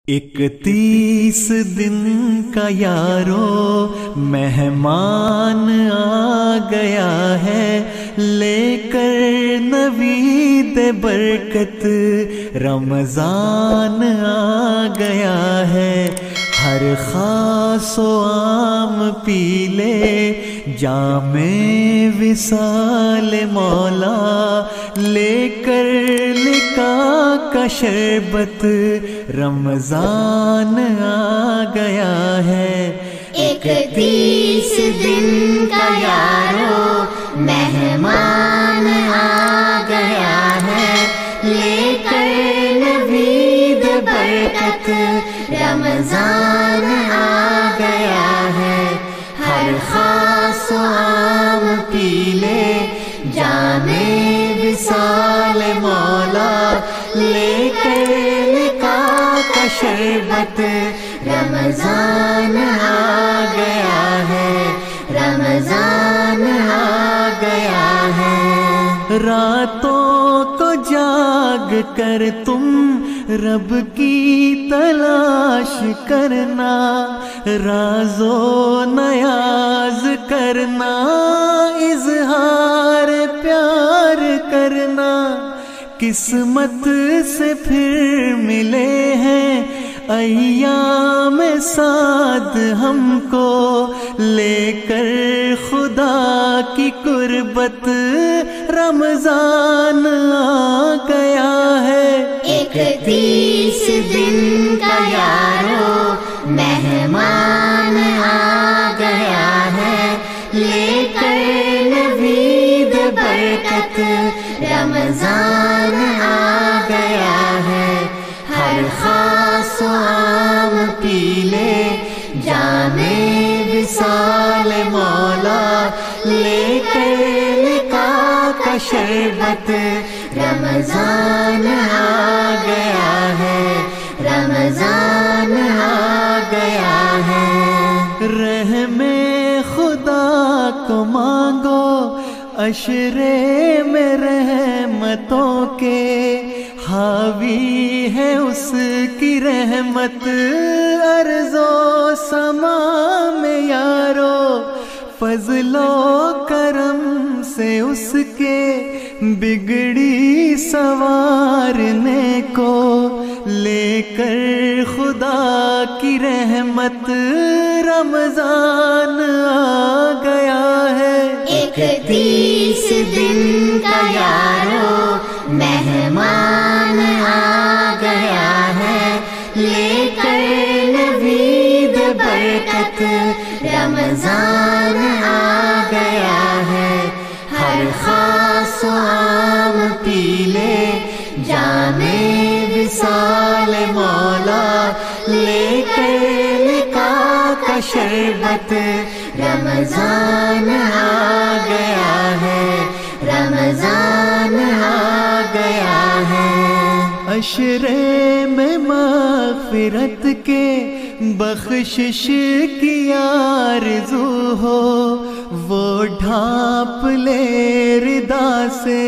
31 दिन का यारो मेहमान आ गया है, लेकर नवीद बरकत रमजान आ गया है। हर खासो आम पी ले जामे विसाल मौला, लेकर लिका का शरबत रमजान आ गया है। 31 दिन का यारो मेहमान आ गया है, लेकर नवीद बरकत रमजान आ गया है। हर खास आम पी ले जामे विसाल मौला, लेकर लिका का शरबत रमजान आ गया है, रमजान आ गया है। रातों को जाग कर तुम रब की तलाश करना, राज़ो नयाज करना, इज़हार प्यार करना। किस्मत से फिर मिले हैं अय्याम साद हमको, लेकर खुदा की कुर्बत रमजान आ गया है। 31 दिन का यारो मेहमान आ गया है, लेकर नवीद बरकत रमजान आ गया है। हर खास आम पी ले जामे विसाल मौला, लेकर लिका का शरबत रमजान आ गया है, रमजान आ गया है। रहमे खुदा को मांगो अशरे में रहमतों के, हावी है उसकी रहमत अर्ज़ो समा में यारो। फजलो करम से उसके बिगड़ी सवारने को, लेकर खुदा की रहमत रमजान आ गया है। 31 दिन का यारो मेहमान आ गया है, लेकर नवीद बरकत रमजान आ गया है। हर खास आम पी ले जामे विसाल मौला, लेकर लिका का शरबत रमजान आ गया है, रमजान आ गया है। अशरे में मग़फ़िरत के बख्शिश की आरज़ू हो, वो ढाँप ले रिदा से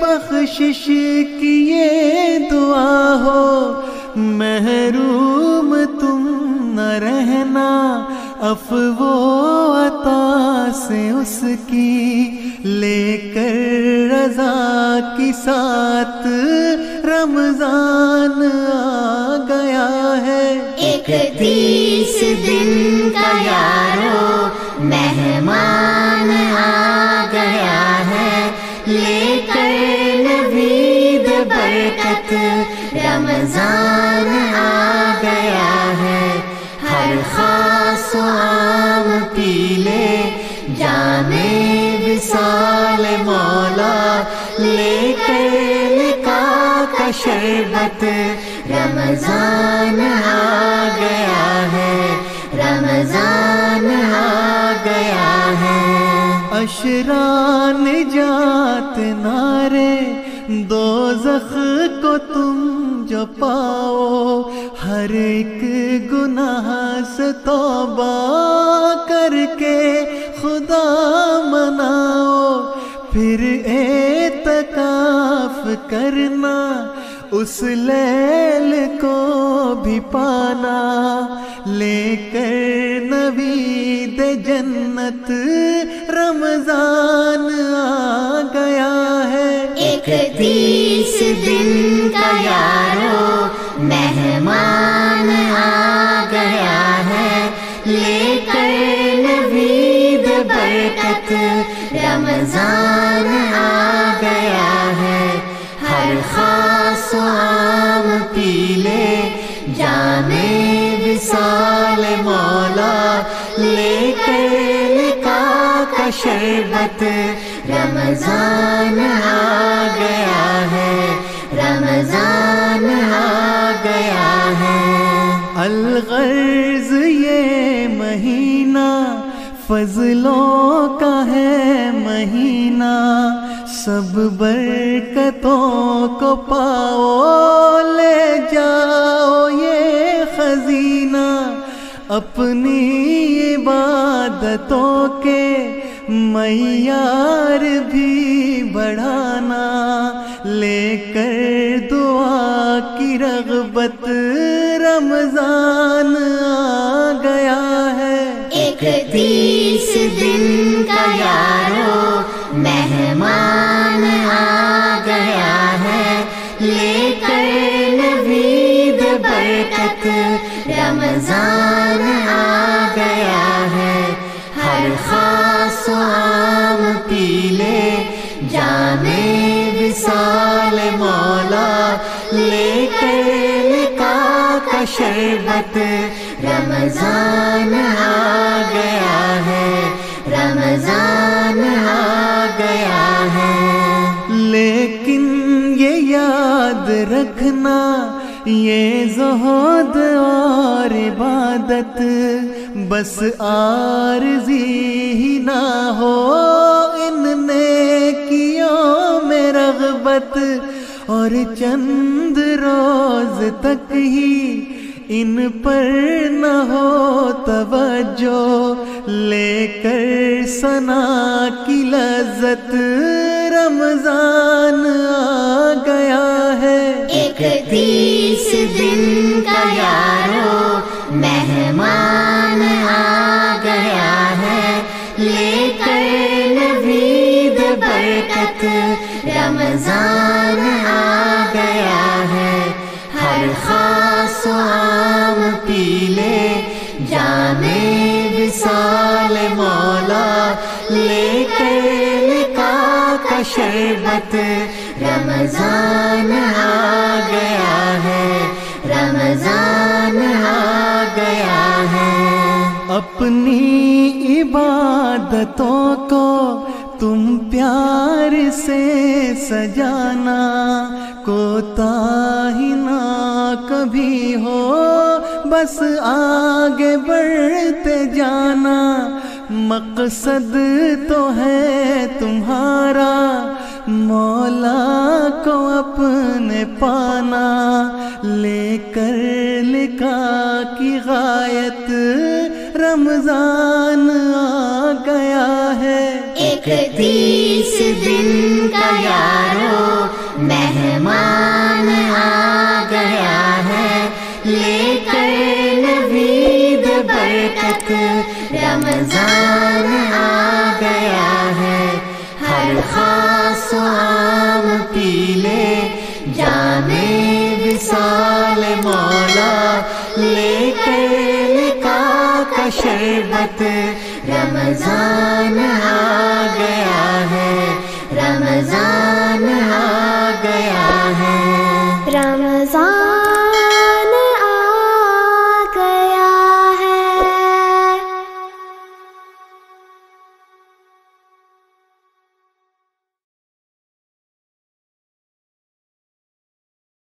बख्शिश की ये दुआ हो। महरूम तुम न रहना अफ़्वो अता से उसकी, लेकर रज़ा की साथ रमजान आ गया है। 31 दिन का यारो मेहमान आ गया है, लेकर नवीद बरकत रमजान आ गया है। हर खास आम पी ले जामे विसाल मौला, लेकर लिका का शरबत रमजान आ गया है, रमजान आ गया है। अशरा निजात नारे दोज़ख को तुम जो पाओ, हर एक गुनाह से तौबा करके खुदा मनाओ। फिर एतकाफ करना اس لیل کو بھی پانا، لے کر نوید جنت رمضان آ گیا ہے۔ 31 دن کا یارو مہمان آ گیا ہے، لے کر نوید برکت رمضان آ گیا ہے۔ ہر خاص و عام پی لے جام وصال مولا، لے کر لقا کا شربت رمضان آ گیا ہے، رمضان آ گیا ہے۔ الغرض یہ مہینہ فضلوں کا ہے مہینہ، سب برکتوں کو پاؤ، لے جاؤ یہ خزینہ، اپنی عبادتوں کے معیار بھی بڑھانا، لے کر دعا کی رغبت رمضان آ گیا ہے۔ 31 دن کا یارو مہمان آ گیا ہے، لے کر نوید برکت رمضان آ گیا ہے۔ ہر خاص و عام پی لے جام وصال مولا، لے کر لقا کا شربت رمضان آ گیا ہے، رمضان آ گیا ہے۔ لیکن یہ یاد رکھنا، یہ زہد اور عبادت بس عارضی ہی نہ ہو، ان نیکیوں میں رغبت اور چند روز تک ہی ان پر نہ ہو توجہ، لے کر ثنا کی لذت رمضان آ گیا ہے۔ 31 دن کا یارو مہمان آ گیا ہے، لے کر نوید برکت رمضان آ گیا ہے۔ ہر خاص و عام پی لے جام وصال مولا، لے کر لقا کا شربت رمضان آ گیا ہے، رمضان آ گیا ہے۔ اپنی عبادتوں کو تم پیار سے سجانا، کوتاہی نہ کبھی ہو، بس آگے بڑھتے جانا، مقصد تو ہے تمہارا مولا کو اپنے پانا، لے کر لقا کی غایت رمضان آ گیا ہے۔ 31 دن کا یارو مہمان آ گیا ہے، لے کر نوید برکت رمضان آ گیا ہے۔ ہر خاص و عام پی لے جام وصال مولا، لے کر لقا کا شربت رمضان آ